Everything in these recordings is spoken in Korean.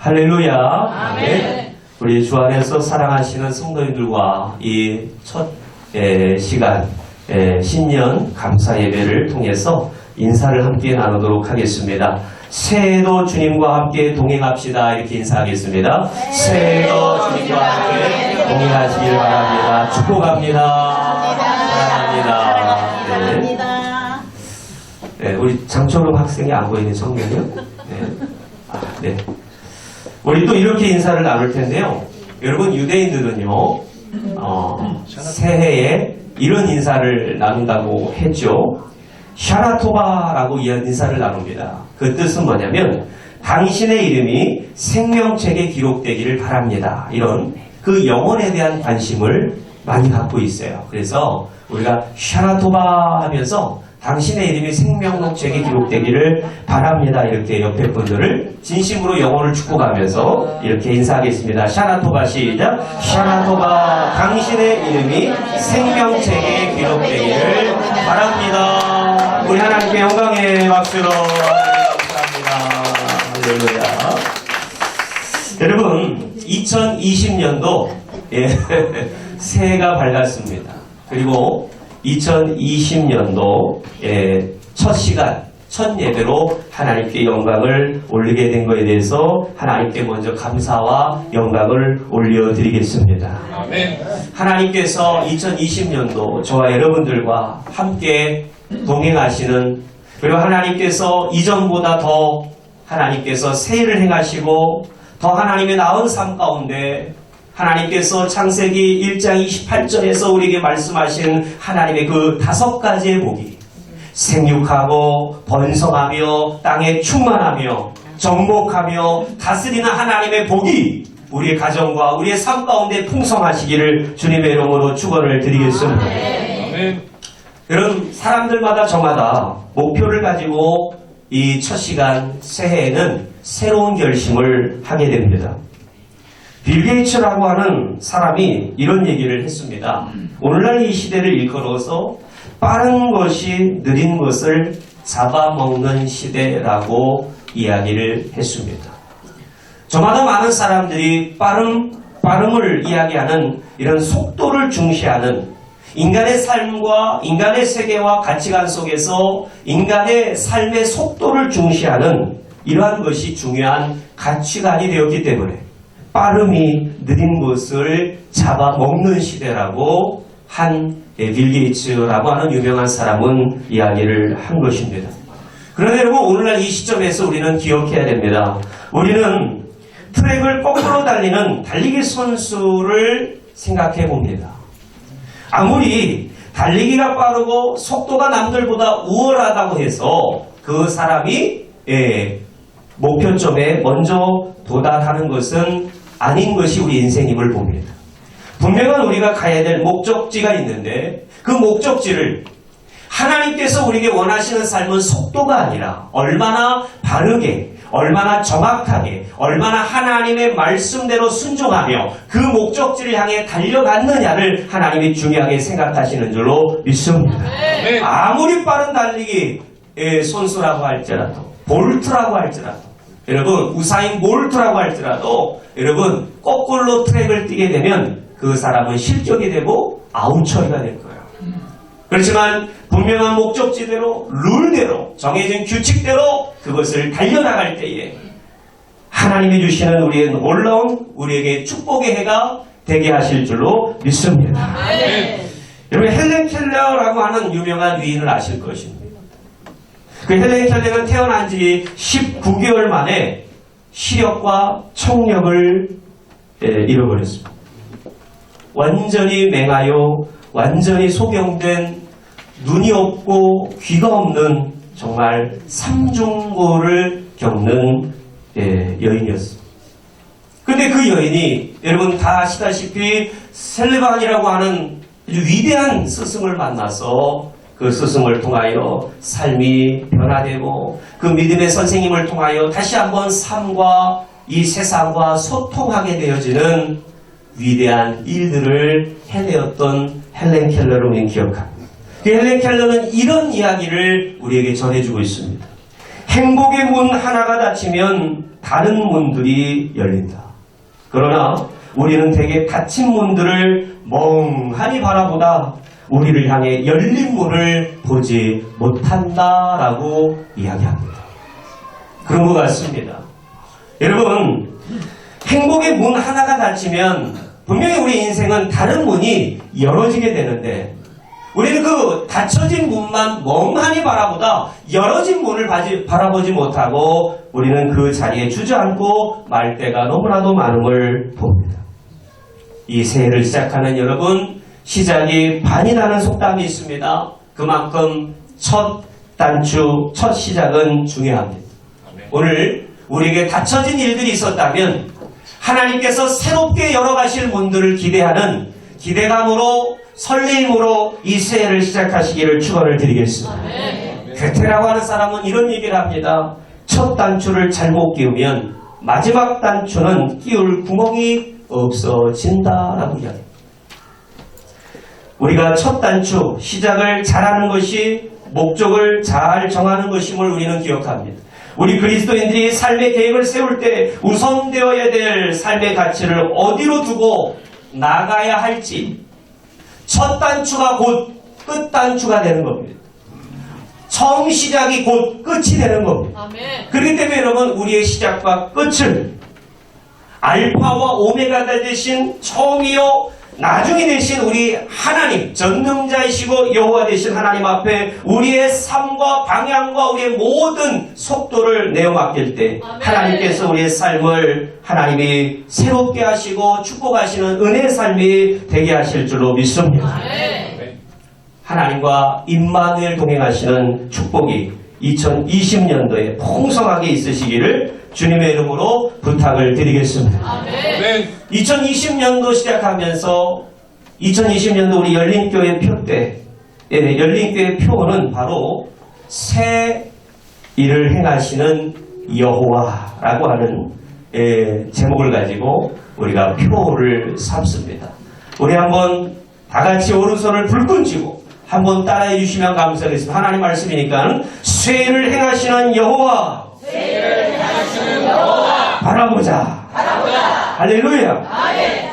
할렐루야. 아멘. 우리 주 안에서 사랑하시는 성도님들과 이 첫 시간 신년 감사 예배를 통해서 인사를 함께 나누도록 하겠습니다. 새해도 주님과 함께 동행합시다. 이렇게 인사하겠습니다. 새해도 주님과 함께 동행하시길 바랍니다. 축복합니다. 사랑합니다. 네, 우리 장초롱 학생이 안 보이는 청년이요? 네. 우리 또 이렇게 인사를 나눌 텐데요. 여러분, 유대인들은요, 새해에 이런 인사를 나눈다고 했죠. 샤라토바라고 인사를 나눕니다. 그 뜻은 뭐냐면, 당신의 이름이 생명책에 기록되기를 바랍니다. 이런 그 영혼에 대한 관심을 많이 갖고 있어요. 그래서 우리가 샤라토바 하면서 당신의 이름이 생명책에 기록되기를 바랍니다. 이렇게 옆에 분들을 진심으로 영혼을 축복하면서 이렇게 인사하겠습니다. 샤라토바 시작. 샤라토바 당신의 이름이 생명책에 기록되기를 바랍니다. 우리 하나님께 영광의 박수로 감사합니다. 할렐루야. 여러분 2020년도 새해가 밝았습니다. 그리고 2020년도 첫 시간, 첫 예배로 하나님께 영광을 올리게 된 것에 대해서 하나님께 먼저 감사와 영광을 올려드리겠습니다. 아멘. 하나님께서 2020년도 저와 여러분들과 함께 동행하시는, 그리고 하나님께서 이전보다 더 하나님께서 새해를 행하시고 더 하나님의 나은 삶 가운데 하나님께서 창세기 1장 28절에서 우리에게 말씀하신 하나님의 그 5가지의 복이 생육하고 번성하며 땅에 충만하며 정복하며 다스리는 하나님의 복이 우리의 가정과 우리의 삶 가운데 풍성하시기를 주님의 이름으로 축원을 드리겠습니다. 아멘. 여러분, 사람들마다 저마다 목표를 가지고 이 첫 시간 새해에는 새로운 결심을 하게 됩니다. 빌 게이츠라고 하는 사람이 이런 얘기를 했습니다. 오늘날 이 시대를 일컬어서 빠른 것이 느린 것을 잡아먹는 시대라고 이야기를 했습니다. 저마다 많은 사람들이 빠름을 이야기하는 이런 속도를 중시하는 인간의 삶과 인간의 세계와 가치관 속에서 인간의 삶의 속도를 중시하는 이러한 것이 중요한 가치관이 되었기 때문에 빠름이 느린 것을 잡아먹는 시대라고 한 빌 게이츠라고 하는 유명한 사람은 이야기를 한 것입니다. 그런데 여러분, 오늘날 이 시점에서 우리는 기억해야 됩니다. 우리는 트랙을 거꾸로 달리는 달리기 선수를 생각해 봅니다. 아무리 달리기가 빠르고 속도가 남들보다 우월하다고 해서 그 사람이 목표점에 먼저 도달하는 것은 아닌 것이 우리 인생임을 봅니다. 분명한 우리가 가야 될 목적지가 있는데 그 목적지를 하나님께서 우리에게 원하시는 삶은 속도가 아니라 얼마나 바르게, 얼마나 정확하게, 얼마나 하나님의 말씀대로 순종하며 그 목적지를 향해 달려갔느냐를 하나님이 중요하게 생각하시는 줄로 믿습니다. 아무리 빠른 달리기 선수라고 할지라도, 볼트라고 할지라도, 여러분 우사인 볼트라고 할지라도 여러분 거꾸로 트랙을 뛰게 되면 그 사람은 실격이 되고 아웃 처리가 될 거예요. 그렇지만 분명한 목적지대로 룰대로 정해진 규칙대로 그것을 달려나갈 때에 하나님이 주시는 우리의 놀라운 우리에게 축복의 해가 되게 하실 줄로 믿습니다. 여러분 헬렌 켈러라고 하는 유명한 위인을 아실 것입니다. 그 헬렌 켈러는 태어난 지 19개월 만에 시력과 청력을 잃어버렸습니다. 완전히 맹하여 완전히 소경된 눈이 없고 귀가 없는 정말 삼중고를 겪는 여인이었습니다. 근데 그 여인이 여러분 다 아시다시피 셀레반이라고 하는 아주 위대한 스승을 만나서 그 스승을 통하여 삶이 변화되고 그 믿음의 선생님을 통하여 다시 한번 삶과 이 세상과 소통하게 되어지는 위대한 일들을 해내었던 헬렌 켈러를 우리는 기억합니다. 그 헬렌 켈러는 이런 이야기를 우리에게 전해주고 있습니다. 행복의 문 하나가 닫히면 다른 문들이 열린다. 그러나 우리는 대개 닫힌 문들을 멍하니 바라보다 우리를 향해 열린 문을 보지 못한다라고 이야기합니다. 그런 것 같습니다. 여러분, 행복의 문 하나가 닫히면 분명히 우리 인생은 다른 문이 열어지게 되는데 우리는 그 닫혀진 문만 멍하니 바라보다 열어진 문을 바라보지 못하고 우리는 그 자리에 주저앉고 말 때가 너무나도 많은 걸 봅니다. 이 새해를 시작하는 여러분, 시작이 반이라는 속담이 있습니다. 그만큼 첫 단추, 첫 시작은 중요합니다. 오늘 우리에게 닫혀진 일들이 있었다면 하나님께서 새롭게 열어가실 문들을 기대하는 기대감으로 설레임으로 이 새해를 시작하시기를 축원을 드리겠습니다. 괴테라고 하는 사람은 이런 얘기를 합니다. 첫 단추를 잘못 끼우면 마지막 단추는 끼울 구멍이 없어진다라고 이야기합니다. 우리가 첫 단추, 시작을 잘하는 것이 목적을 잘 정하는 것임을 우리는 기억합니다. 우리 그리스도인들이 삶의 계획을 세울 때 우선되어야 될 삶의 가치를 어디로 두고 나가야 할지 첫 단추가 곧 끝 단추가 되는 겁니다. 처음 시작이 곧 끝이 되는 겁니다. 아멘. 그렇기 때문에 여러분 우리의 시작과 끝을 알파와 오메가가 되신 처음이요 나중이 되신 우리 하나님 전능자이시고 여호와 되신 하나님 앞에 우리의 삶과 방향과 우리의 모든 속도를 내어 맡길 때 아멘. 하나님께서 우리의 삶을 하나님이 새롭게 하시고 축복하시는 은혜의 삶이 되게 하실 줄로 믿습니다. 아멘. 하나님과 임마누엘 동행하시는 축복이 2020년도에 풍성하게 있으시기를 주님의 이름으로 부탁을 드리겠습니다. 아멘. 2020년도 시작하면서 2020년도 우리 열린교회 표 때 열린교회 표는 바로 새 일을 행하시는 여호와라고 하는 제목을 가지고 우리가 표를 삼습니다. 우리 한번 다 같이 오른손을 불끈 쥐고 한번 따라해 주시면 감사하겠습니다. 하나님 말씀이니까 새 일을 행하시는 여호와 바라보자. 할렐루야. 아멘.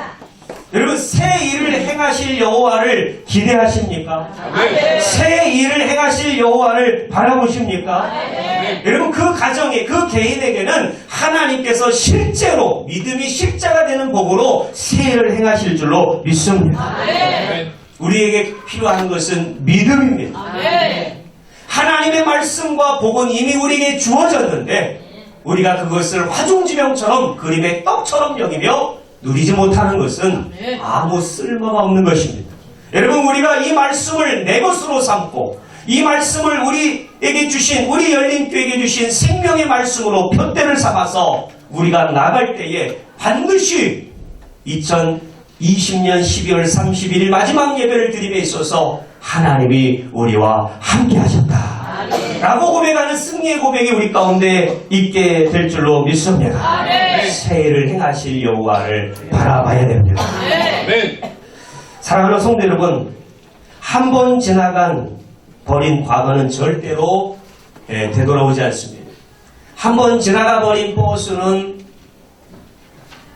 여러분 새 일을 행하실 여호와를 기대하십니까? 아멘. 새 일을 행하실 여호와를 바라보십니까? 아멘. 여러분 그 가정에 그 개인에게는 하나님께서 실제로 믿음이 십자가 되는 복으로 새 일을 행하실 줄로 믿습니다. 아멘. 우리에게 필요한 것은 믿음입니다. 아멘. 하나님의 말씀과 복은 이미 우리에게 주어졌는데 우리가 그것을 화중지명처럼 그림의 떡처럼 여기며 누리지 못하는 것은 아무 쓸모가 없는 것입니다. 여러분 우리가 이 말씀을 내 것으로 삼고 이 말씀을 우리에게 주신 우리 열린교회에게 주신 생명의 말씀으로 표대를 삼아서 우리가 나갈 때에 반드시 2020년 12월 31일 마지막 예배를 드림에 있어서 하나님이 우리와 함께 하셨다 라고 고백하는 승리의 고백이 우리 가운데 있게 될 줄로 믿습니다. 아멘. 새해를 행하실 여호와를 바라봐야 됩니다. 아멘. 사랑하는 성도 여러분, 한 번 지나간 버린 과거는 절대로 되돌아오지 않습니다. 한 번 지나가 버린 버스는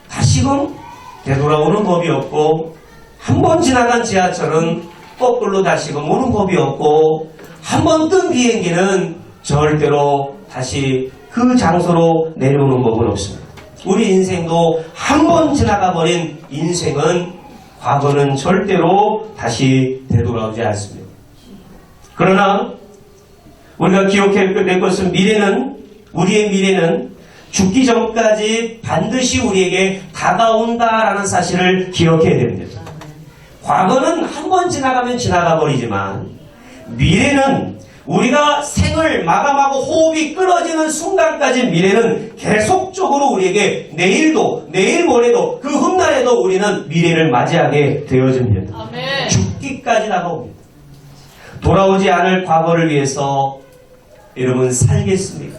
다시금 되돌아오는 법이 없고 한 번 지나간 지하철은 거꾸로 다시금 오는 법이 없고 한 번 뜬 비행기는 절대로 다시 그 장소로 내려오는 법은 없습니다. 우리 인생도 한 번 지나가 버린 인생은 과거는 절대로 다시 되돌아오지 않습니다. 그러나 우리가 기억해야 될 것은 우리의 미래는 죽기 전까지 반드시 우리에게 다가온다라는 사실을 기억해야 됩니다. 과거는 한 번 지나가면 지나가 버리지만 미래는 우리가 생을 마감하고 호흡이 끊어지는 순간까지 미래는 계속적으로 우리에게 내일도 내일 모레도 그 훗날에도 우리는 미래를 맞이하게 되어집니다. 아멘. 죽기까지 다가옵니다. 돌아오지 않을 과거를 위해서 여러분 살겠습니까?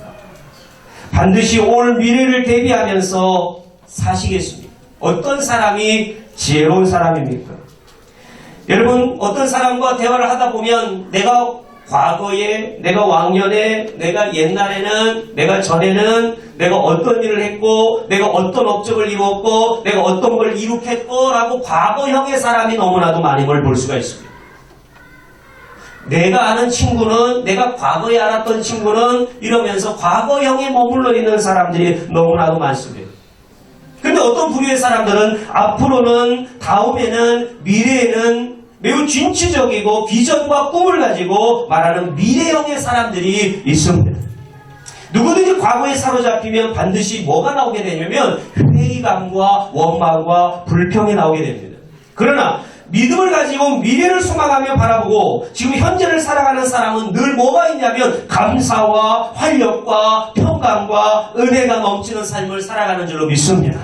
반드시 올 미래를 대비하면서 사시겠습니까? 어떤 사람이 지혜로운 사람입니까? 여러분 어떤 사람과 대화를 하다 보면 내가 과거에, 내가 왕년에, 내가 옛날에는, 내가 전에는 내가 어떤 일을 했고, 내가 어떤 업적을 이루었고, 내가 어떤 걸 이룩했고 라고 과거형의 사람이 너무나도 많은 걸 볼 수가 있습니다. 내가 아는 친구는, 내가 과거에 알았던 친구는 이러면서 과거형에 머물러 있는 사람들이 너무나도 많습니다. 근데 어떤 부류의 사람들은 앞으로는, 다음에는, 미래에는 매우 진취적이고 비전과 꿈을 가지고 말하는 미래형의 사람들이 있습니다. 누구든지 과거에 사로잡히면 반드시 뭐가 나오게 되냐면 회의감과 원망과 불평이 나오게 됩니다. 그러나 믿음을 가지고 미래를 소망하며 바라보고 지금 현재를 살아가는 사람은 늘 뭐가 있냐면 감사와 활력과 평강과 은혜가 넘치는 삶을 살아가는 줄로 믿습니다.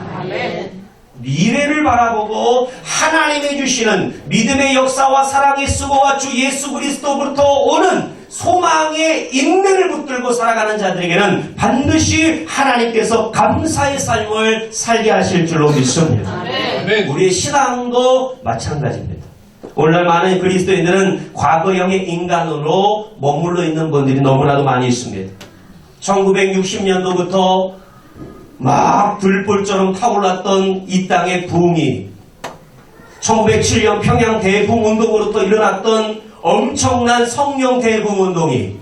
미래를 바라보고 하나님이 주시는 믿음의 역사와 사랑의 수고와 주 예수 그리스도부터 오는 소망의 인내를 붙들고 살아가는 자들에게는 반드시 하나님께서 감사의 삶을 살게 하실 줄로 믿습니다. 우리의 신앙도 마찬가지입니다. 오늘날 많은 그리스도인들은 과거형의 인간으로 머물러 있는 분들이 너무나도 많이 있습니다. 1960년도부터 막 들불처럼 타올랐던 이 땅의 부흥이 1907년 평양 대붕운동으로부터 일어났던 엄청난 성령 대붕운동이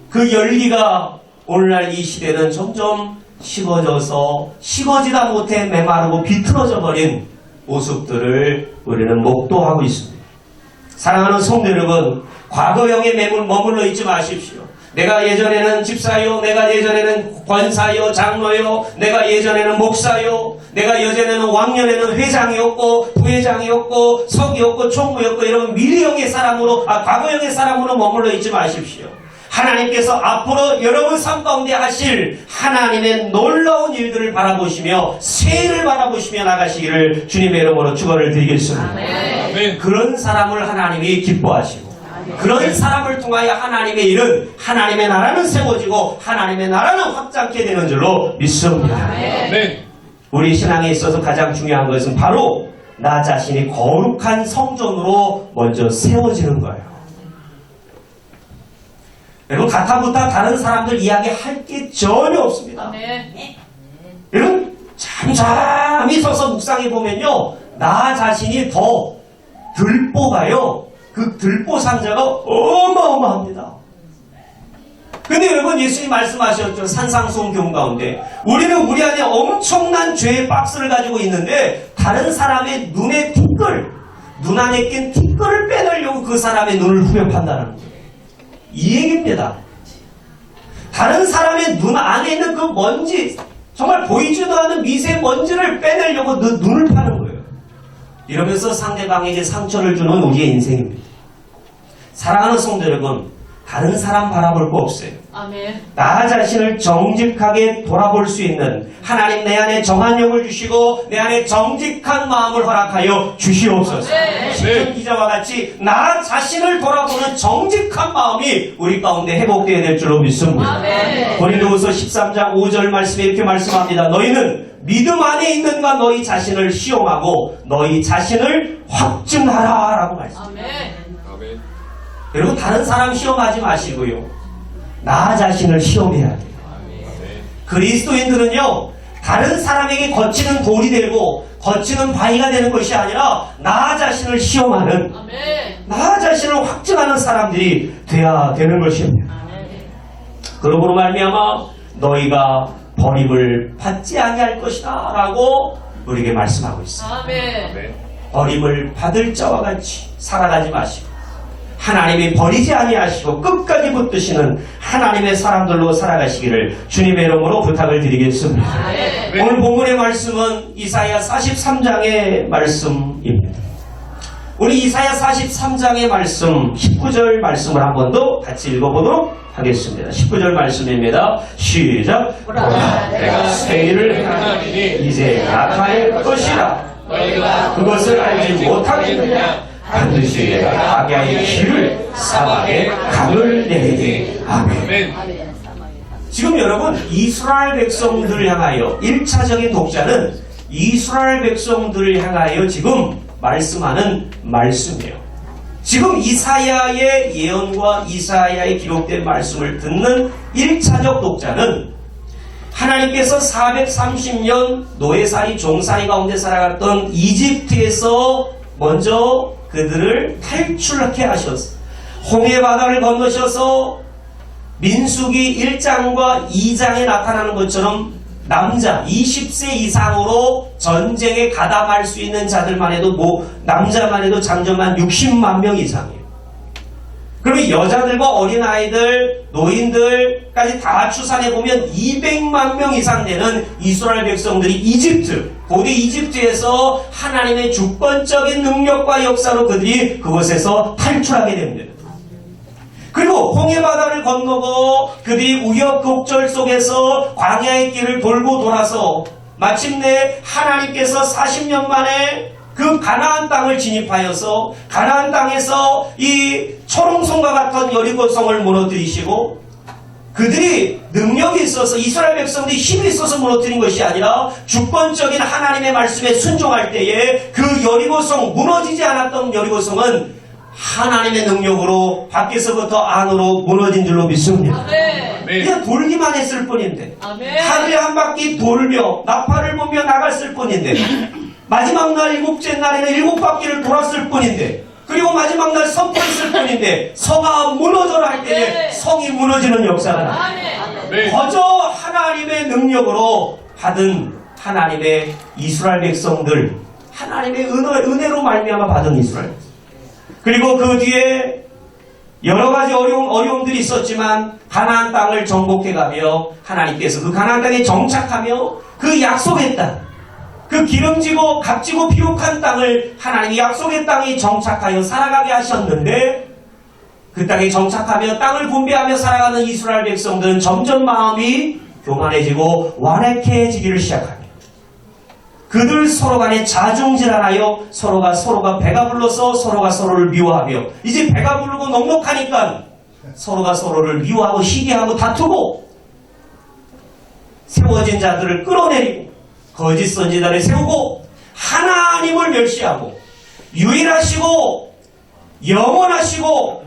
그 열기가 오늘날 이 시대는 점점 식어져서 식어지다 못해 메마르고 비틀어져 버린 모습들을 우리는 목도하고 있습니다. 사랑하는 성도 여러분, 과거형에 머물러 있지 마십시오. 내가 예전에는 집사요, 내가 예전에는 권사요, 장로요, 내가 예전에는 목사요, 내가 예전에는 왕년에는 회장이었고 부회장이었고 석이었고 총무였고 이런 미래형의 사람으로 과거형의 사람으로 머물러 있지 마십시오. 하나님께서 앞으로 여러분 삶 가운데 하실 하나님의 놀라운 일들을 바라보시며 새해를 바라보시며 나가시기를 주님의 이름으로 축원을 드리겠습니다. 아멘. 그런 사람을 하나님이 기뻐하시고 그런 사람을 통하여 하나님의 일은 하나님의 나라는 세워지고 하나님의 나라는 확장케 되는 줄로 믿습니다. 네. 우리 신앙에 있어서 가장 중요한 것은 바로 나 자신이 거룩한 성전으로 먼저 세워지는 거예요. 여러분 가타부타 다른 사람들 이야기할 게 전혀 없습니다. 여러분 잠잠히 서서 묵상해 보면요, 나 자신이 더 들보가요, 그 들보 상자가 어마어마합니다. 근데 여러분 예수님 말씀하셨죠. 산상수훈 교훈 가운데 우리는 우리 안에 엄청난 죄의 박스를 가지고 있는데 다른 사람의 눈에 티끌, 눈 안에 낀 티끌을 빼내려고 그 사람의 눈을 후벼 판다는 거예요. 이 얘기입니다. 다른 사람의 눈 안에 있는 그 먼지, 정말 보이지도 않는 미세먼지를 빼내려고 눈을 파는 거예요. 이러면서 상대방에게 상처를 주는 우리의 인생입니다. 사랑하는 성도 여러분, 다른 사람 바라볼 거 없어요. 아멘. 나 자신을 정직하게 돌아볼 수 있는 하나님 내 안에 정한 영을 주시고 내 안에 정직한 마음을 허락하여 주시옵소서. 시편 기자와 같이 나 자신을 돌아보는 정직한 마음이 우리 가운데 회복되어야 될 줄로 믿습니다. 아멘. 고린도후서 13장 5절 말씀에 이렇게 말씀합니다. 너희는 믿음 안에 있는가 너희 자신을 시험하고 너희 자신을 확증하라 라고 말씀합니다. 아멘. 여러분 다른 사람 시험하지 마시고요, 나 자신을 시험해야 돼요. 그리스도인들은요, 다른 사람에게 거치는 돌이 되고 거치는 바위가 되는 것이 아니라 나 자신을 시험하는, 나 자신을 확증하는 사람들이 돼야 되는 것입니다. 그러므로 말미암아 너희가 버림을 받지 아니할 것이다 라고 우리에게 말씀하고 있습니다. 버림을 받을 자와 같이 살아가지 마시고 하나님이 버리지 아니하시고 끝까지 붙드시는 하나님의 사람들로 살아가시기를 주님의 이름으로 부탁을 드리겠습니다. 오늘 본문의 말씀은 이사야 43장의 말씀입니다. 우리 이사야 43장의 말씀 19절 말씀을 한 번 더 같이 읽어보도록 하겠습니다. 19절 말씀입니다. 시작. 보라, 내가 새 일을 행하리니 이제 나타날 것이라. 그것을 알지 못하겠느냐. 반드시 내가 악야의 길을 사막에 강을 내리니. 아멘. 지금 여러분 이스라엘 백성들을 향하여 1차적인 독자는 이스라엘 백성들을 향하여 지금 말씀하는 말씀이에요. 지금 이사야의 예언과 이사야의 기록된 말씀을 듣는 1차적 독자는 하나님께서 430년 노예살이 종살이 가운데 살아갔던 이집트에서 먼저 그들을 탈출하게 하셨어. 홍해바다를 건너셔서 민수기 1장과 2장에 나타나는 것처럼 남자 20세 이상으로 전쟁에 가담할 수 있는 자들만 해도 남자만 해도 장정만 60만 명 이상이에요. 그러면 여자들과 어린아이들, 노인들까지 다 추산해보면 200만 명 이상 되는 이스라엘 백성들이 고대 이집트에서 하나님의 주권적인 능력과 역사로 그들이 그곳에서 탈출하게 됩니다. 그리고 홍해바다를 건너고 그들이 우여곡절 속에서 광야의 길을 돌고 돌아서 마침내 하나님께서 40년 만에 그 가나안 땅을 진입하여서 가나안 땅에서 이 초롱성과 같은 여리고성을 무너뜨리시고 그들이 능력이 있어서 이스라엘 백성들이 힘이 있어서 무너뜨린 것이 아니라 주권적인 하나님의 말씀에 순종할 때에 그 여리고성 무너지지 않았던 여리고성은 하나님의 능력으로 밖에서부터 안으로 무너진 줄로 믿습니다. 아멘. 그냥 돌기만 했을 뿐인데 아멘. 하루에 한 바퀴 돌며 나팔을 보며 나갔을 뿐인데 마지막 날 7째 날에는 7바퀴를 돌았을 뿐인데 그리고 마지막 날 선포했을 뿐인데 성아 무너져라 할 때에 성이 무너지는 역사가 나. 거저 하나님의 능력으로 받은 하나님의 이스라엘 백성들 하나님의 은혜로 말미암아 받은 이스라엘 그리고 그 뒤에 여러 가지 어려움들이 있었지만 가나안 땅을 정복해가며 하나님께서 그 가나안 땅에 정착하며 그 약속의 땅, 그 기름지고 값지고 비옥한 땅을 하나님이 약속의 땅에 정착하여 살아가게 하셨는데 그 땅에 정착하며 땅을 분배하며 살아가는 이스라엘 백성들은 점점 마음이 교만해지고 완악해지기를 시작합니다. 그들 서로 간에 자중질환하여 서로가 배가 불러서 서로가 서로를 미워하며 이제 배가 부르고 넉넉하니까 서로가 서로를 미워하고 시기하고 다투고 세워진 자들을 끌어내리고 거짓 선지자를 세우고 하나님을 멸시하고 유일하시고 영원하시고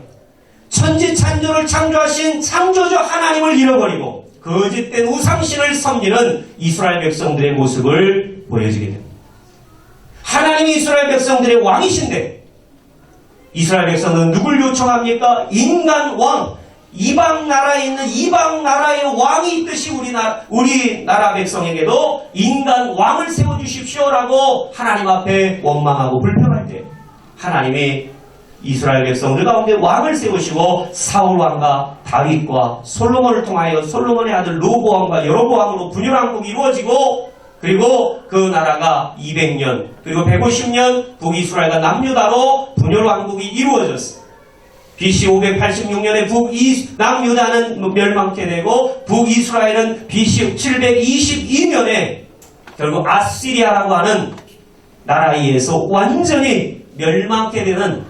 천지창조를 창조하신 창조주 하나님을 잃어버리고 거짓된 우상신을 섬기는 이스라엘 백성들의 모습을 보여주게 됩니다. 하나님이 이스라엘 백성들의 왕이신데 이스라엘 백성은 누굴 요청합니까? 인간 왕, 이방 나라에 있는 이방 나라의 왕이 있듯이 우리나라 백성에게도 인간 왕을 세워주십시오라고 하나님 앞에 원망하고 불평할 때 하나님이 이스라엘 백성들 가운데 왕을 세우시고 사울 왕과 다윗과 솔로몬을 통하여 솔로몬의 아들 로보암과 여로보암으로 분열왕국이 이루어지고 그리고 그 나라가 200년 그리고 150년 북이스라엘과 남유다로 분열왕국이 이루어졌어요. BC 586년에 남유다는 멸망케 되고 북이스라엘은 BC 722년에 결국 아시리아라고 하는 나라에 의해서 완전히 멸망케 되는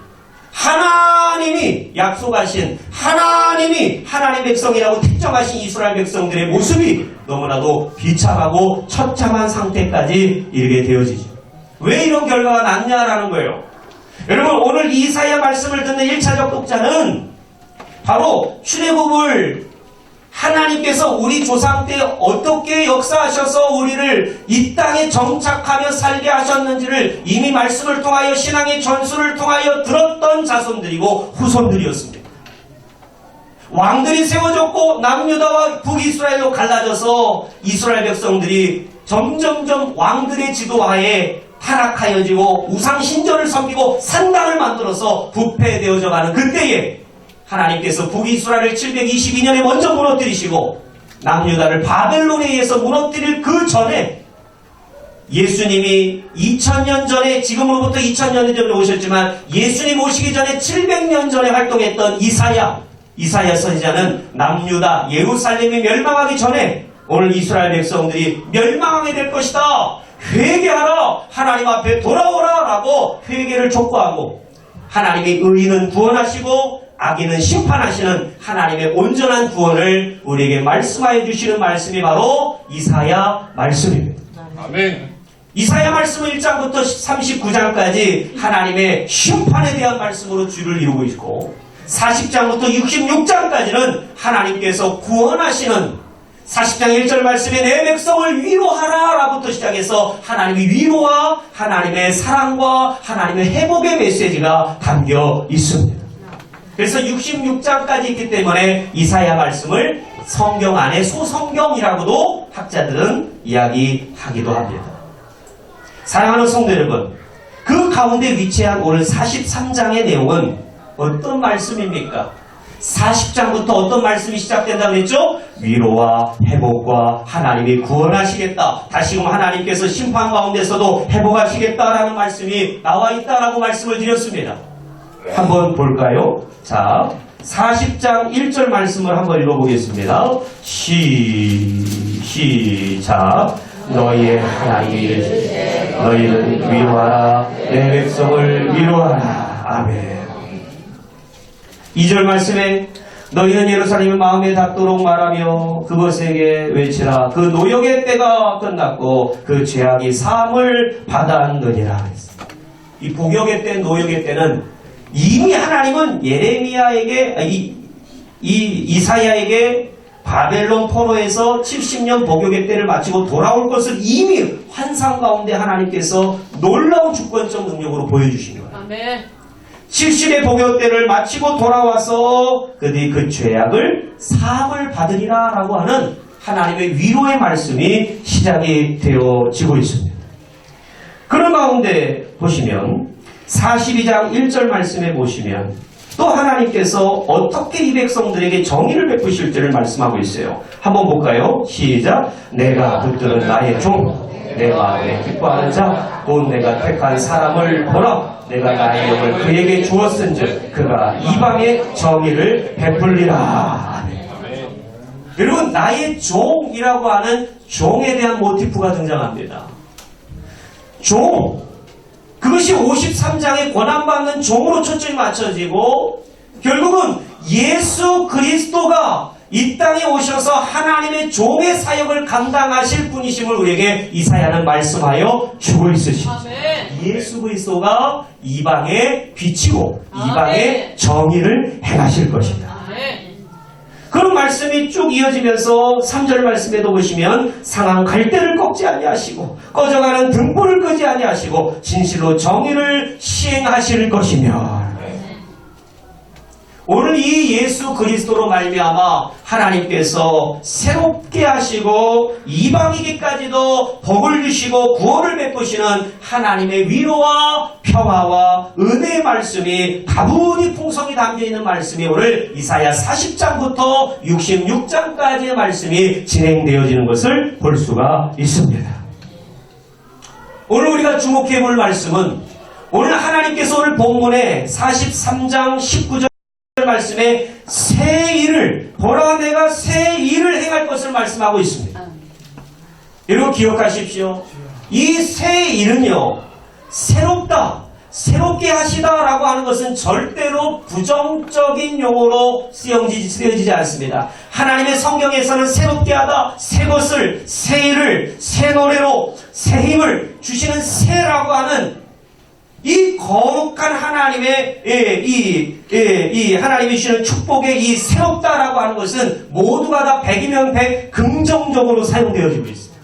하나님이 약속하신 하나님의 백성이라고 특정하신 이스라엘 백성들의 모습이 너무나도 비참하고 처참한 상태까지 이르게 되어지죠. 왜 이런 결과가 났냐라는 거예요. 여러분 오늘 이사야 말씀을 듣는 1차적 독자는 바로 출애굽을 하나님께서 우리 조상 때 어떻게 역사하셔서 우리를 이 땅에 정착하며 살게 하셨는지를 이미 말씀을 통하여 신앙의 전수를 통하여 들었던 자손들이고 후손들이었습니다. 왕들이 세워졌고 남유다와 북이스라엘로 갈라져서 이스라엘 백성들이 점점점 왕들의 지도하에 타락하여지고 우상신전을 섬기고 산당을 만들어서 부패되어져 가는 그때에 하나님께서 북이스라엘을 722년에 먼저 무너뜨리시고 남유다를 바벨론에 의해서 무너뜨릴 그 전에 예수님이 2000년 전에 지금으로부터 2000년 전에 오셨지만 예수님 오시기 전에 700년 전에 활동했던 이사야 선지자는 남유다 예루살렘이 멸망하기 전에 오늘 이스라엘 백성들이 멸망하게 될 것이다. 회개하라. 하나님 앞에 돌아오라 라고 회개를 촉구하고 하나님의 의인은 구원하시고 악인은 심판하시는 하나님의 온전한 구원을 우리에게 말씀하여 주시는 말씀이 바로 이사야 말씀입니다. 아멘. 이사야 말씀은 1장부터 39장까지 하나님의 심판에 대한 말씀으로 주를 이루고 있고 40장부터 66장까지는 하나님께서 구원하시는 40장 1절 말씀에 내 백성을 위로하라 라부터 시작해서 하나님의 위로와 하나님의 사랑과 하나님의 회복의 메시지가 담겨 있습니다. 그래서 66장까지 있기 때문에 이사야 말씀을 성경 안에 소성경이라고도 학자들은 이야기하기도 합니다. 사랑하는 성도 여러분, 그 가운데 위치한 오늘 43장의 내용은 어떤 말씀입니까? 40장부터 어떤 말씀이 시작된다고 했죠? 위로와 회복과 하나님이 구원하시겠다. 다시금 하나님께서 심판 가운데서도 회복하시겠다라는 말씀이 나와 있다라고 말씀을 드렸습니다. 한번 볼까요? 자, 40장 1절 말씀을 한번 읽어보겠습니다. 시작. 너희의 하나님 너희는 위로하라. 내 백성을 위로하라. 아멘. 2절 말씀에 너희는 예루살렘의 마음에 닿도록 말하며 그것에게 외치라. 그 노역의 때가 끝났고 그 죄악이 사함을 받았느니라. 이 복역의 때, 노역의 때는 이미 하나님은 예레미야에게 이사야에게 바벨론 포로에서 70년 복역의 때를 마치고 돌아올 것을 이미 환상 가운데 하나님께서 놀라운 주권적 능력으로 보여주신 거예요. 아멘. 70의 복역 때를 마치고 돌아와서 그들이 그 죄악을 사함을 받으리라 라고 하는 하나님의 위로의 말씀이 시작이 되어지고 있습니다. 그런 가운데 보시면 42장 1절 말씀에 보시면 또 하나님께서 어떻게 이 백성들에게 정의를 베푸실지를 말씀하고 있어요. 한번 볼까요? 시작. 내가 붙들은 나의 종 내 마음에 기뻐하는 자 곧 내가 택한 사람을 보라. 내가 나의 영을 그에게 주었은즉 그가 이방의 정의를 베풀리라. 여러분, 나의 종이라고 하는 종에 대한 모티프가 등장합니다. 종, 그것이 53장의 권한받는 종으로 초점이 맞춰지고 결국은 예수 그리스도가 이 땅에 오셔서 하나님의 종의 사역을 감당하실 분이심을 우리에게 이사야는 말씀하여 주고 있으십니다. 예수 그리스도가 이방의 빛이고 이방의 정의를 행하실 것이다. 그런 말씀이 쭉 이어지면서 3절 말씀에도 보시면 상한 갈대를 꺾지 아니하시고 꺼져가는 등불을 끄지 아니하시고 진실로 정의를 시행하실 것이며 오늘 이 예수 그리스도로 말미암아 하나님께서 새롭게 하시고 이방에게까지도 복을 주시고 구원을 베푸시는 하나님의 위로와 평화와 은혜의 말씀이 다분히 풍성히 담겨있는 말씀이 오늘 이사야 40장부터 66장까지의 말씀이 진행되어지는 것을 볼 수가 있습니다. 오늘 우리가 주목해 볼 말씀은 오늘 하나님께서 오늘 본문에 43장 19절 말씀에 새 일을 보라 내가 새 일을 행할 것을 말씀하고 있습니다. 여러분 기억하십시오. 이 새 일은요 새롭다 새롭게 하시다라고 하는 것은 절대로 부정적인 용어로 쓰여지지 않습니다. 하나님의 성경에서는 새롭게 하다, 새 것을, 새 일을, 새 노래로, 새 힘을 주시는 새라고 하는 이 거룩한 하나님의 이 하나님이 주시는 축복의 이 새롭다라고 하는 것은 모두가 다 100이면 100 긍정적으로 사용되어지고 있습니다.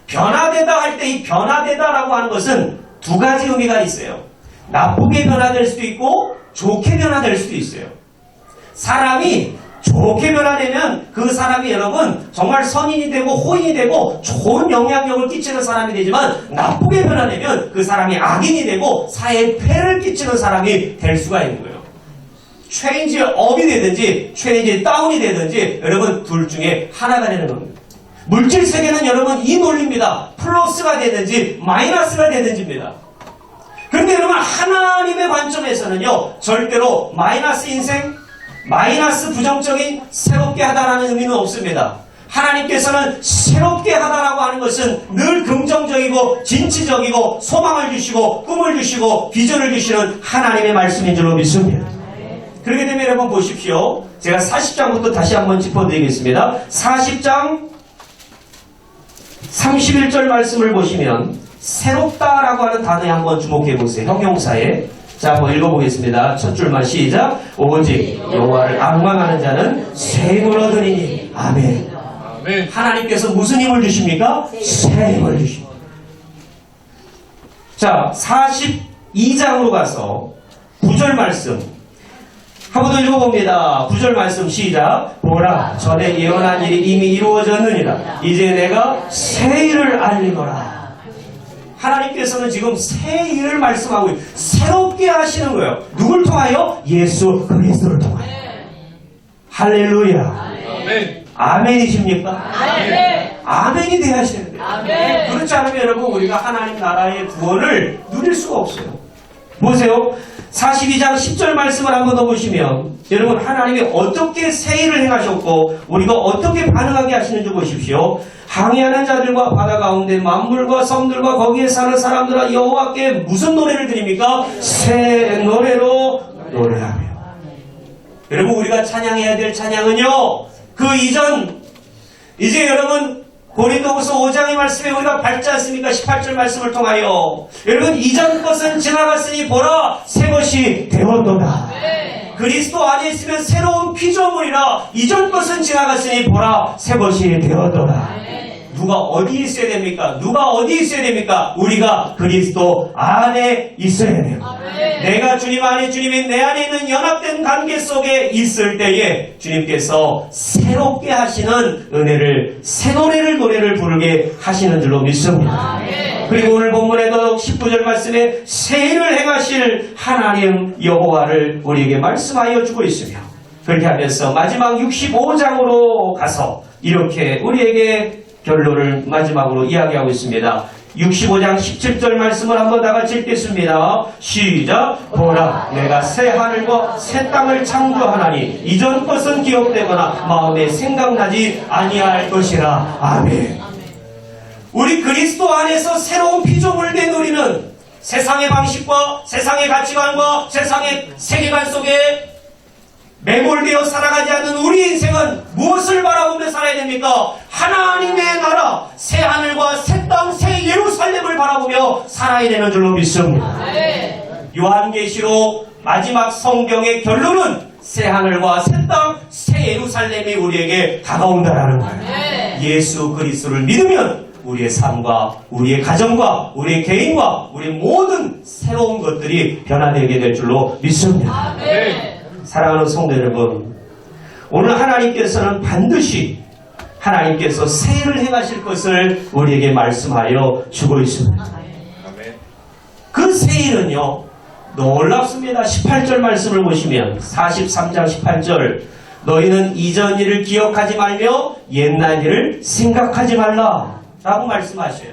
변화되다 할 때 이 변화되다라고 하는 것은 두 가지 의미가 있어요. 나쁘게 변화될 수도 있고 좋게 변화될 수도 있어요. 사람이 좋게 변화되면 그 사람이 여러분 정말 선인이 되고 호인이 되고 좋은 영향력을 끼치는 사람이 되지만 나쁘게 변화되면 그 사람이 악인이 되고 사회에 폐를 끼치는 사람이 될 수가 있는 거예요. 체인지 업이 되든지 체인지 다운이 되든지 여러분 둘 중에 하나가 되는 겁니다. 물질 세계는 여러분 이 논리입니다. 플러스가 되든지 마이너스가 되든지입니다. 그런데 여러분 하나님의 관점에서는요 절대로 마이너스 인생 마이너스 부정적인 새롭게 하다라는 의미는 없습니다. 하나님께서는 새롭게 하다라고 하는 것은 늘 긍정적이고 진취적이고 소망을 주시고 꿈을 주시고 비전을 주시는 하나님의 말씀인 줄로 믿습니다. 그렇게 되면 여러분 보십시오. 제가 40장부터 다시 한번 짚어드리겠습니다. 40장 31절 말씀을 보시면 새롭다라고 하는 단어에 한번 주목해 보세요. 형용사에. 자, 한번 읽어보겠습니다. 첫 줄만 시작. 오직 여호와를 앙망하는 자는 새 힘을 얻으리니. 아멘. 아멘. 하나님께서 무슨 힘을 주십니까? 새 힘을 주십니다. 자, 42장으로 가서 9절 말씀 한 번 더 읽어봅니다. 9절 말씀 시작. 보라, 전에 예언한 일이 이미 이루어졌느니라. 이제 내가 새 일을 알리노라. 하나님께서는 지금 새 일을 말씀하고 새롭게 하시는 거예요. 누굴 통하여? 예수 그리스도를 통하여. 할렐루야. 아멘. 아멘이십니까? 아멘. 아멘이 돼야 하시는데. 아멘. 그렇지 않으면 여러분 우리가 하나님 나라의 구원을 누릴 수가 없어요. 보세요. 42장 10절 말씀을 한번 더 보시면 여러분 하나님이 어떻게 새 일을 행하셨고 우리가 어떻게 반응하게 하시는지 보십시오. 항해하는 자들과 바다 가운데 만물과 섬들과 거기에 사는 사람들아 여호와께 무슨 노래를 드립니까? 새 노래로 노래하며. 여러분 우리가 찬양해야 될 찬양은요. 그 이전 이제 여러분 고린도후서 5장의 말씀에 우리가 밟지 않습니까? 18절 말씀을 통하여 여러분 이전 것은 지나갔으니 보라 새 것이 되었도다. 그리스도 안에 있으면 새로운 피조물이라 이전 것은 지나갔으니 보라 새 것이 되었도다. 누가 어디 있어야 됩니까? 누가 어디 있어야 됩니까? 우리가 그리스도 안에 있어야 돼요. 내가 주님 안에 주님이 내 안에 있는 연합된 관계 속에 있을 때에 주님께서 새롭게 하시는 은혜를 새 노래를 부르게 하시는 줄로 믿습니다. 그리고 오늘 본문에도 19절 말씀에 새 일을 행하실 하나님 여호와를 우리에게 말씀하여 주고 있으며 그렇게 하면서 마지막 65장으로 가서 이렇게 우리에게 결론을 마지막으로 이야기하고 있습니다. 65장 17절 말씀을 한번 다 같이 읽겠습니다. 시작. 보라 내가 새 하늘과 새 땅을 창조하나니 이전 것은 기억되거나 마음에 생각나지 아니할 것이라. 아멘. 우리 그리스도 안에서 새로운 피조물 된 우리는 세상의 방식과 세상의 가치관과 세상의 세계관 속에 매몰되어 살아가지 않는 우리 인생은 무엇을 바라보며 살아야 됩니까? 하나님의 나라, 새 하늘과 새 땅, 새 예루살렘을 바라보며 살아야 되는 줄로 믿습니다. 요한계시록 마지막 성경의 결론은 새 하늘과 새 땅, 새 예루살렘이 우리에게 다가온다라는 거예요. 예수 그리스도를 믿으면 우리의 삶과 우리의 가정과 우리의 개인과 우리의 모든 새로운 것들이 변화되게 될 줄로 믿습니다. 사랑하는 성도 여러분, 오늘 하나님께서는 반드시 하나님께서 새 일을 행하실 것을 우리에게 말씀하여 주고 있습니다. 그 새 일은요 놀랍습니다. 18절 말씀을 보시면 43장 18절 너희는 이전 일을 기억하지 말며 옛날 일을 생각하지 말라 라고 말씀하셔요.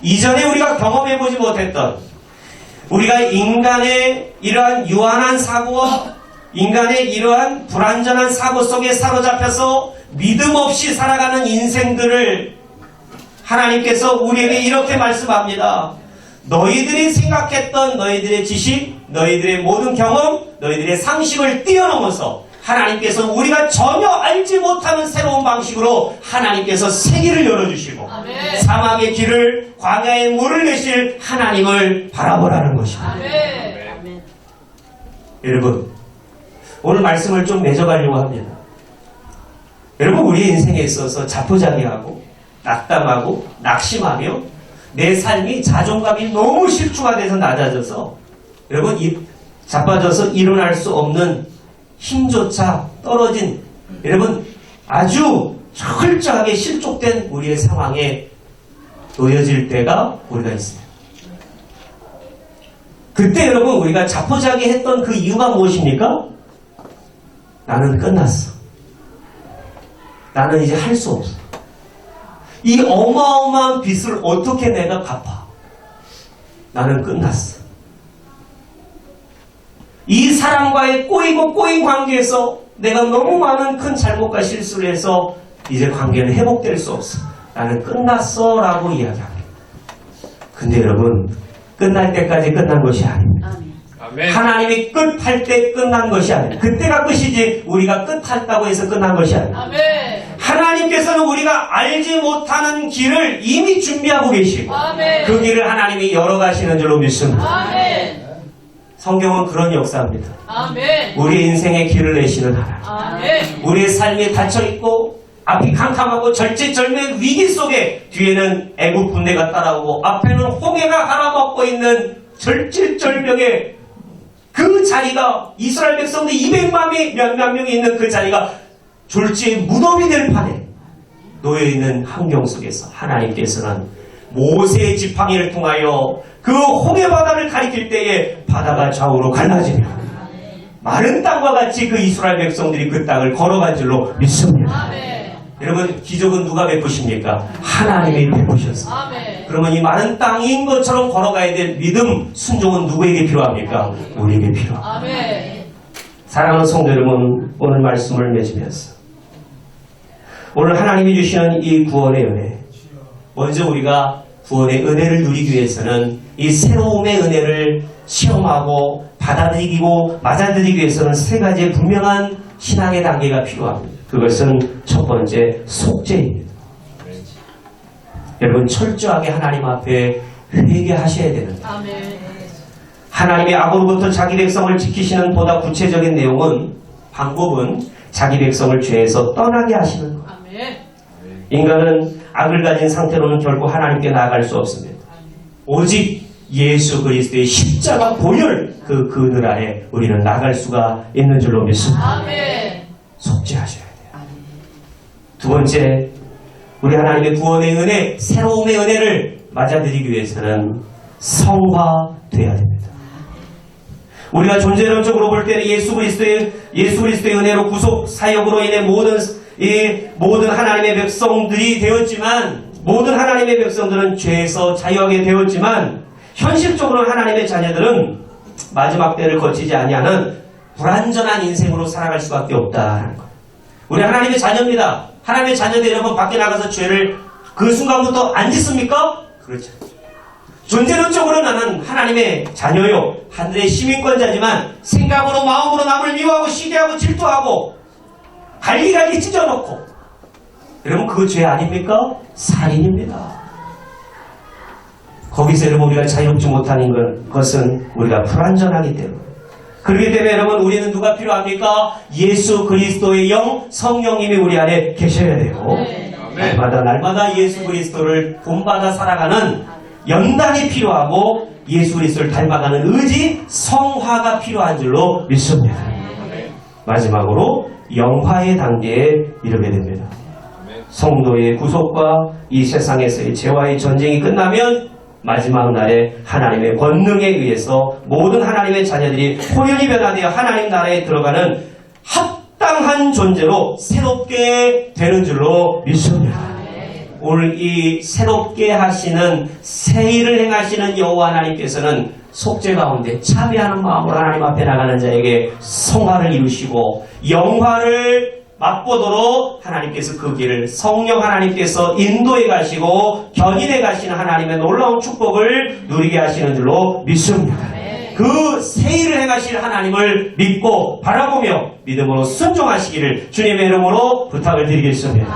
이전에 우리가 경험해보지 못했던 우리가 인간의 이러한 유한한 사고와 인간의 이러한 불완전한 사고 속에 사로잡혀서 믿음 없이 살아가는 인생들을 하나님께서 우리에게 이렇게 말씀합니다. 너희들이 생각했던 너희들의 지식, 너희들의 모든 경험, 너희들의 상식을 뛰어넘어서 하나님께서 우리가 전혀 알지 못하는 새로운 방식으로 하나님께서 세계를 열어주시고 사막의 길을 광야의 물을 내실 하나님을 바라보라는 것입니다. 여러분 오늘 말씀을 좀 맺어가려고 합니다. 여러분 우리 인생에 있어서 자포자기하고 낙담하고 낙심하며 내 삶이 자존감이 너무 실추화돼서 낮아져서 여러분 자빠져서 일어날 수 없는 힘조차 떨어진 여러분 아주 철저하게 실족된 우리의 상황에 놓여질 때가 우리가 있습니다. 그때 여러분 우리가 자포자기 했던 그 이유가 무엇입니까? 나는 끝났어. 나는 이제 할 수 없어. 이 어마어마한 빚을 어떻게 내가 갚아? 나는 끝났어. 이 사람과의 꼬이고 꼬인 관계에서 내가 너무 많은 큰 잘못과 실수를 해서 이제 관계는 회복될 수 없어. 나는 끝났어 라고 이야기합니다. 근데 여러분 끝날 때까지 끝난 것이 아닙니다. 아멘. 하나님이 끝할 때 끝난 것이 아니에요. 그때가 끝이지 우리가 끝했다고 해서 끝난 것이 아니에요. 아멘. 하나님께서는 우리가 알지 못하는 길을 이미 준비하고 계시고 아멘. 그 길을 하나님이 열어가시는 줄로 믿습니다. 아멘. 성경은 그런 역사입니다. 아멘. 우리 인생의 길을 내시는 하나님. 아멘. 우리의 삶이 닫혀있고 앞이 캄캄하고 절제절명의 위기 속에 뒤에는 애국 군대가 따라오고 앞에는 홍해가 갈아먹고 있는 절제절명의 그 자리가 이스라엘 백성들 200만이 몇몇 명이 있는 그 자리가 졸지의 무덤이 될 판에 놓여있는 환경 속에서 하나님께서는 모세의 지팡이를 통하여 그 홍해 바다를 가리킬 때에 바다가 좌우로 갈라지며 마른 땅과 같이 그 이스라엘 백성들이 그 땅을 걸어간 줄로 믿습니다. 아멘. 여러분 기적은 누가 베푸십니까? 하나님이 베푸셨어요. 아멘. 그러면 이 마른 땅인 것처럼 걸어가야 될 믿음, 순종은 누구에게 필요합니까? 우리에게 필요합니다. 아멘. 사랑하는 성도 여러분, 오늘 말씀을 맺으면서 오늘 하나님이 주시는 이 구원의 은혜, 먼저 우리가 구원의 은혜를 누리기 위해서는 이 새로움의 은혜를 시험하고 받아들이고 맞아들이기 위해서는 세 가지의 분명한 신앙의 단계가 필요합니다. 그것은 첫 번째 속죄입니다. 여러분 철저하게 하나님 앞에 회개하셔야 됩니다. 아멘. 하나님의 악으로부터 자기 백성을 지키시는 보다 구체적인 내용은 방법은 자기 백성을 죄에서 떠나게 하시는 것. 아멘. 인간은 악을 가진 상태로는 결코 하나님께 나아갈 수 없습니다. 오직 예수 그리스도의 십자가 보혈 그 그늘 아래 우리는 나갈 수가 있는 줄로 믿습니다. 아멘. 속죄하셔야 돼요. 두 번째, 우리 하나님의 구원의 은혜, 새로움의 은혜를 맞아들이기 위해서는 성화돼야 됩니다. 우리가 존재론적으로 볼 때는 예수 그리스도의 은혜로 구속 사역으로 인해 모든 하나님의 백성들이 되었지만, 모든 하나님의 백성들은 죄에서 자유하게 되었지만, 현실적으로 하나님의 자녀들은 마지막 때를 거치지 아니하는 불완전한 인생으로 살아갈 수밖에 없다는 것. 우리 하나님의 자녀입니다. 하나님의 자녀들 여러분 밖에 나가서 죄를 그 순간부터 안 짓습니까? 그렇죠. 존재론적으로 나는 하나님의 자녀요. 하늘의 시민권자지만 생각으로 마음으로 남을 미워하고 시기하고 질투하고 갈기갈기 찢어놓고 여러분 그거 죄 아닙니까? 살인입니다. 거기서 여러분 우리가 자유롭지 못하는 것은 우리가 불완전하기 때문에 그렇기 때문에 여러분 우리는 누가 필요합니까? 예수 그리스도의 영 성령님이 우리 안에 계셔야 돼요. 날마다 예수 그리스도를 본받아 살아가는 연단이 필요하고 예수 그리스도를 닮아가는 의지 성화가 필요한 줄로 믿습니다. 마지막으로 영화의 단계에 이르게 됩니다. 성도의 구속과 이 세상에서의 죄와의 전쟁이 끝나면 마지막 날에 하나님의 권능에 의해서 모든 하나님의 자녀들이 호련히 변화되어 하나님 나라에 들어가는 합당한 존재로 새롭게 되는 줄로 믿습니다. 오늘 이 새롭게 하시는 새 일을 행하시는 여호와 하나님께서는 속죄 가운데 참여하는 마음으로 하나님 앞에 나가는 자에게 성화를 이루시고 영화를 맛보도록 하나님께서 그 길을 성령 하나님께서 인도해 가시고 견인해 가시는 하나님의 놀라운 축복을 누리게 하시는 줄로 믿습니다. 그 새 일을 행하실 하나님을 믿고 바라보며 믿음으로 순종하시기를 주님의 이름으로 부탁을 드리겠습니다.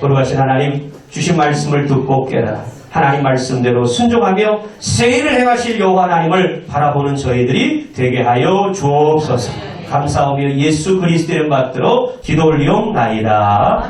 거룩하신 하나님 주신 말씀을 듣고 깨달아 하나님 말씀대로 순종하며 새 일을 행하실 여호와 하나님을 바라보는 저희들이 되게 하여 주옵소서. 감사하며 예수 그리스도의 이름 받들어 기도 올리옵나이다.